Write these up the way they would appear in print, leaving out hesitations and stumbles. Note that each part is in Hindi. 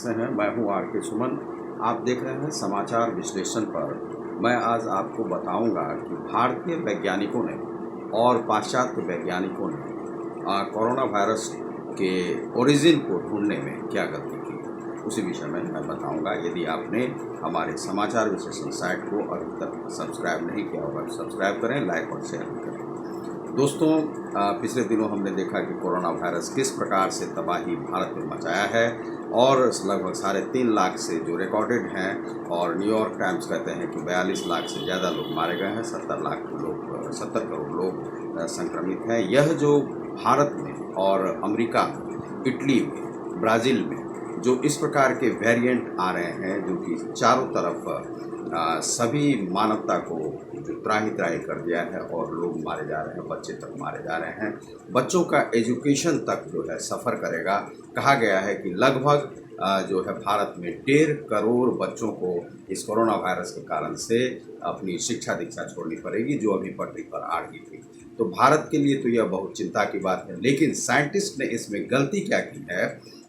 कैसे हैं? मैं हूं आर के सुमन। आप देख रहे हैं समाचार विश्लेषण पर। मैं आज आपको बताऊंगा कि भारतीय वैज्ञानिकों ने और पाश्चात्य वैज्ञानिकों ने कोरोना वायरस के ओरिजिन को ढूंढने में क्या गलती की, उसी विषय में मैं बताऊंगा। यदि आपने हमारे समाचार विश्लेषण साइट को अभी तक सब्सक्राइब नहीं किया होगा तो सब्सक्राइब करें, लाइक और शेयर करें। दोस्तों, पिछले दिनों हमने देखा कि कोरोना वायरस किस प्रकार से तबाही भारत में मचाया है और लगभग 3.5 लाख से जो रिकॉर्डेड हैं, और न्यूयॉर्क टाइम्स कहते हैं कि 42 लाख से ज़्यादा लोग मारे गए हैं, 70 करोड़ लोग संक्रमित हैं। यह जो भारत में और अमेरिका में, इटली में, ब्राज़ील में जो इस प्रकार के वेरिएंट आ रहे हैं, जो कि चारों तरफ सभी मानवता को जो त्राही कर दिया है और लोग मारे जा रहे हैं, बच्चे तक मारे जा रहे हैं, बच्चों का एजुकेशन तक जो है सफ़र करेगा। कहा गया है कि लगभग जो है भारत में 1.5 करोड़ बच्चों को इस कोरोना वायरस के कारण से अपनी शिक्षा दीक्षा छोड़नी पड़ेगी, जो अभी पटरी पर आ रही थी। तो भारत के लिए तो यह बहुत चिंता की बात है। लेकिन साइंटिस्ट ने इसमें गलती क्या की है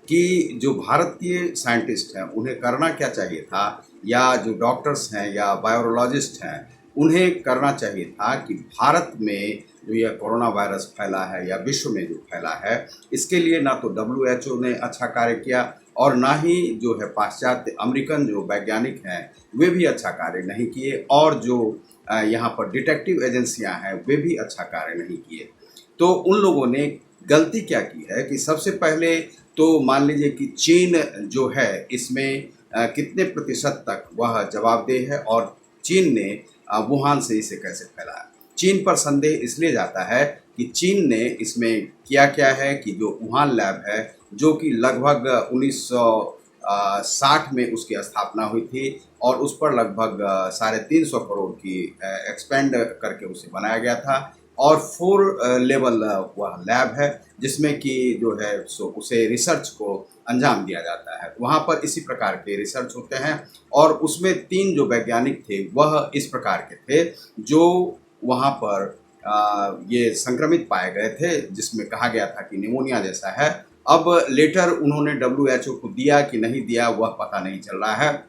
कि जो भारतीय साइंटिस्ट हैं उन्हें करना क्या चाहिए था, या जो डॉक्टर्स हैं या वायरोलॉजिस्ट हैं उन्हें करना चाहिए था कि भारत में जो यह कोरोना वायरस फैला है या विश्व में जो फैला है, इसके लिए ना तो WHO ने अच्छा कार्य किया और ना ही जो है पाश्चात्य अमेरिकन जो वैज्ञानिक हैं वे भी अच्छा कार्य नहीं किए, और जो यहाँ पर डिटेक्टिव एजेंसियाँ हैं वे भी अच्छा कार्य नहीं किए। तो उन लोगों ने गलती क्या की है कि सबसे पहले तो मान लीजिए कि चीन जो है इसमें कितने प्रतिशत तक वह जवाबदेह है, और चीन ने वुहान से इसे कैसे फैलाया। चीन पर संदेह इसलिए जाता है कि चीन ने इसमें किया क्या है कि जो वुहान लैब है, जो कि लगभग 1960 में उसकी स्थापना हुई थी और उस पर लगभग 350 करोड़ की एक्सपेंड करके उसे बनाया गया था, और 4 लेवल वह लैब है जिसमें कि जो है सो उसे रिसर्च को अंजाम दिया जाता है। वहाँ पर इसी प्रकार के रिसर्च होते हैं, और उसमें 3 जो वैज्ञानिक थे वह इस प्रकार के थे जो वहाँ पर ये संक्रमित पाए गए थे, जिसमें कहा गया था कि निमोनिया जैसा है। अब लेटर उन्होंने WHO को दिया कि नहीं दिया वह पता नहीं चल रहा है।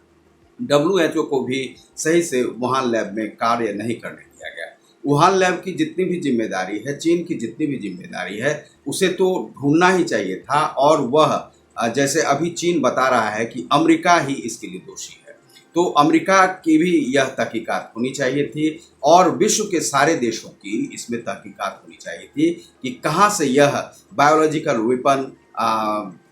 WHO को भी सही से वुहान लैब में कार्य नहीं करने दिया गया। वुहान लैब की जितनी भी जिम्मेदारी है, चीन की जितनी भी जिम्मेदारी है, उसे तो ढूंढना ही चाहिए था, और वह जैसे अभी चीन बता रहा है कि अमेरिका ही इसके लिए दोषी है, तो अमेरिका की भी यह तहकीकात होनी चाहिए थी, और विश्व के सारे देशों की इसमें तहकीकात होनी चाहिए थी कि कहाँ से यह बायोलॉजिकल वेपन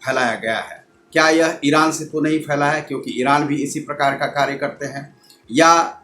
फैलाया गया है। क्या यह ईरान से तो नहीं फैला है, क्योंकि ईरान भी इसी प्रकार का कार्य करते हैं, या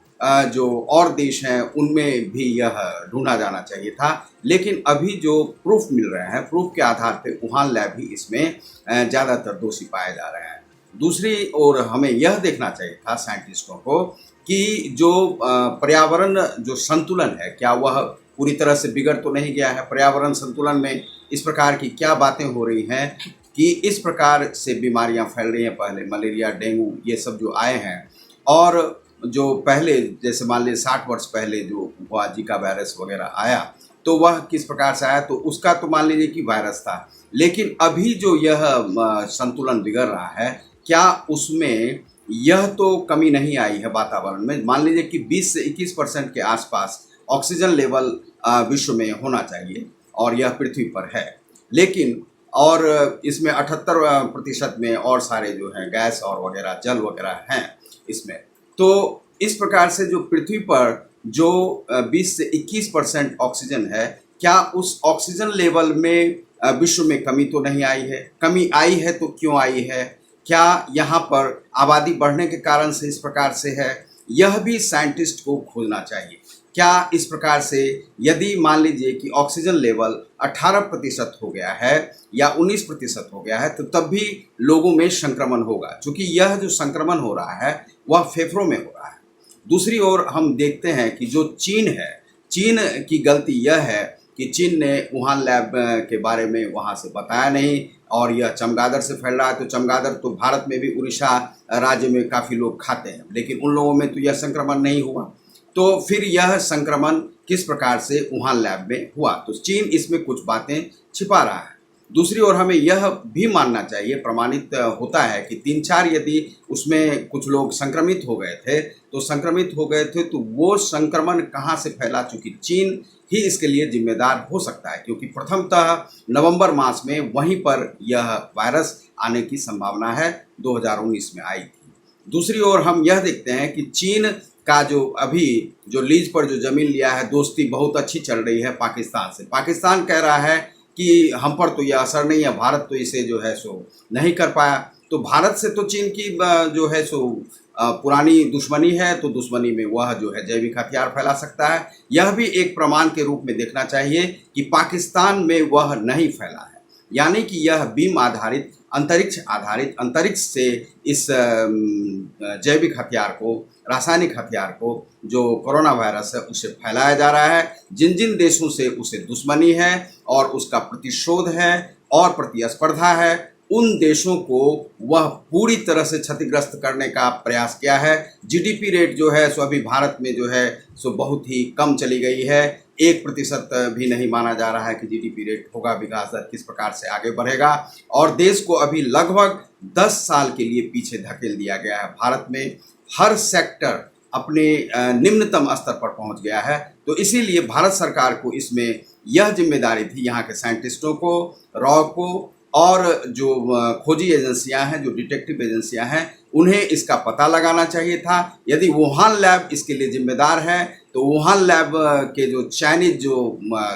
जो और देश हैं उनमें भी यह ढूंढा जाना चाहिए था। लेकिन अभी जो प्रूफ मिल रहे हैं, प्रूफ के आधार पे वुहान लैब ही इसमें ज़्यादातर दोषी पाए जा रहे हैं। दूसरी ओर हमें यह देखना चाहिए था साइंटिस्टों को कि जो पर्यावरण जो संतुलन है, क्या वह पूरी तरह से बिगड़ तो नहीं गया है। पर्यावरण संतुलन में इस प्रकार की क्या बातें हो रही हैं कि इस प्रकार से बीमारियां फैल रही हैं। पहले मलेरिया, डेंगू ये सब जो आए हैं, और जो पहले जैसे मान लीजिए 60 वर्ष पहले जो हुआ जीका वायरस वगैरह आया, तो वह किस प्रकार से आया, तो उसका तो मान लीजिए कि वायरस था। लेकिन अभी जो यह संतुलन बिगड़ रहा है, क्या उसमें यह तो कमी नहीं आई है वातावरण में। मान लीजिए कि 20 से 21% के आसपास ऑक्सीजन लेवल विश्व में होना चाहिए, और यह पृथ्वी पर है। लेकिन और इसमें 78% में और सारे जो हैं गैस और वगैरह जल वगैरह हैं इसमें। तो इस प्रकार से जो पृथ्वी पर जो 20 से 21% ऑक्सीजन है, क्या उस ऑक्सीजन लेवल में विश्व में कमी तो नहीं आई है। कमी आई है तो क्यों आई है, क्या यहाँ पर आबादी बढ़ने के कारण से इस प्रकार से है, यह भी साइंटिस्ट को खोजना चाहिए। क्या इस प्रकार से यदि मान लीजिए कि ऑक्सीजन लेवल 18% हो गया है या 19% हो गया है, तो तब भी लोगों में संक्रमण होगा, क्योंकि यह जो संक्रमण हो रहा है वह फेफड़ों में हो रहा है। दूसरी ओर हम देखते हैं कि जो चीन है, चीन की गलती यह है कि चीन ने वुहान लैब के बारे में वहाँ से बताया नहीं, और यह चमगादड़ से फैल रहा है। तो चमगादड़ तो भारत में भी उड़ीसा राज्य में काफ़ी लोग खाते हैं, लेकिन उन लोगों में तो यह संक्रमण नहीं हुआ। तो फिर यह संक्रमण किस प्रकार से वुहान लैब में हुआ, तो चीन इसमें कुछ बातें छिपा रहा है। दूसरी ओर हमें यह भी मानना चाहिए, प्रमाणित होता है कि 3-4 यदि उसमें कुछ लोग संक्रमित हो गए थे, तो वो संक्रमण कहाँ से फैला, चूँकि चीन ही इसके लिए ज़िम्मेदार हो सकता है, क्योंकि प्रथमतः नवंबर मास में वहीं पर यह वायरस आने की संभावना है, 2019 में आई थी। दूसरी ओर हम यह देखते हैं कि चीन का जो लीज पर जो ज़मीन लिया है, दोस्ती बहुत अच्छी चल रही है पाकिस्तान से। पाकिस्तान कह रहा है कि हम पर तो यह असर नहीं है, भारत तो इसे जो है सो नहीं कर पाया। तो भारत से तो चीन की जो है सो पुरानी दुश्मनी है, तो दुश्मनी में वह जो है जैविक हथियार फैला सकता है। यह भी एक प्रमाण के रूप में देखना चाहिए कि पाकिस्तान में वह नहीं फैला है, यानी कि यह बीम आधारित, अंतरिक्ष से इस जैविक हथियार को, रासायनिक हथियार को, जो कोरोना वायरस है, उसे फैलाया जा रहा है। जिन जिन देशों से उसे दुश्मनी है और उसका प्रतिशोध है और प्रतिस्पर्धा है, उन देशों को वह पूरी तरह से क्षतिग्रस्त करने का प्रयास किया है। जीडीपी रेट जो है सो अभी भारत में जो है सो बहुत ही कम चली गई है। 1% भी नहीं माना जा रहा है कि जीडीपी रेट होगा, विकास दर किस प्रकार से आगे बढ़ेगा, और देश को अभी लगभग 10 साल के लिए पीछे धकेल दिया गया है। भारत में हर सेक्टर अपने निम्नतम स्तर पर पहुंच गया है। तो इसीलिए भारत सरकार को इसमें यह जिम्मेदारी थी, यहाँ के साइंटिस्टों को, रॉ को, और जो खोजी एजेंसियां हैं, जो डिटेक्टिव एजेंसियां हैं, उन्हें इसका पता लगाना चाहिए था। यदि वुहान लैब इसके लिए जिम्मेदार है, तो वुहान लैब के जो चाइनीज जो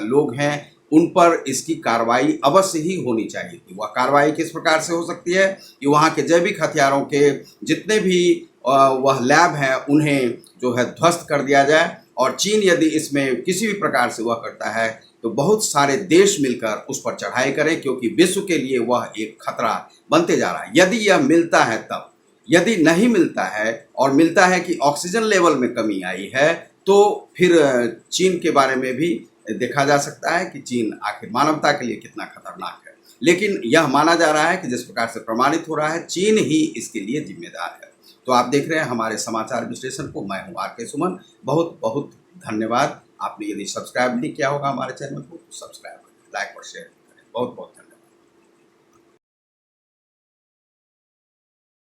लोग हैं, उन पर इसकी कार्रवाई अवश्य ही होनी चाहिए थी। वह कार्रवाई किस प्रकार से हो सकती है कि वहाँ के जैविक हथियारों के जितने भी वह लैब हैं, उन्हें जो है ध्वस्त कर दिया जाए, और चीन यदि इसमें किसी भी प्रकार से वह करता है, तो बहुत सारे देश मिलकर उस पर चढ़ाई करें, क्योंकि विश्व के लिए वह एक खतरा बनते जा रहा है। यदि यह मिलता है तब, यदि नहीं मिलता है और मिलता है कि ऑक्सीजन लेवल में कमी आई है, तो फिर चीन के बारे में भी देखा जा सकता है कि चीन आखिर मानवता के लिए कितना खतरनाक है। लेकिन यह माना जा रहा है कि जिस प्रकार से प्रमाणित हो रहा है, चीन ही इसके लिए जिम्मेदार है। तो आप देख रहे हैं हमारे समाचार विश्लेषण को। मैं हूँ आर.के. सुमन। बहुत बहुत धन्यवाद। आपने यदि सब्सक्राइब नहीं किया होगा हमारे चैनल को, तो सब्सक्राइब करें, लाइक और शेयर करें। बहुत बहुत धन्यवाद।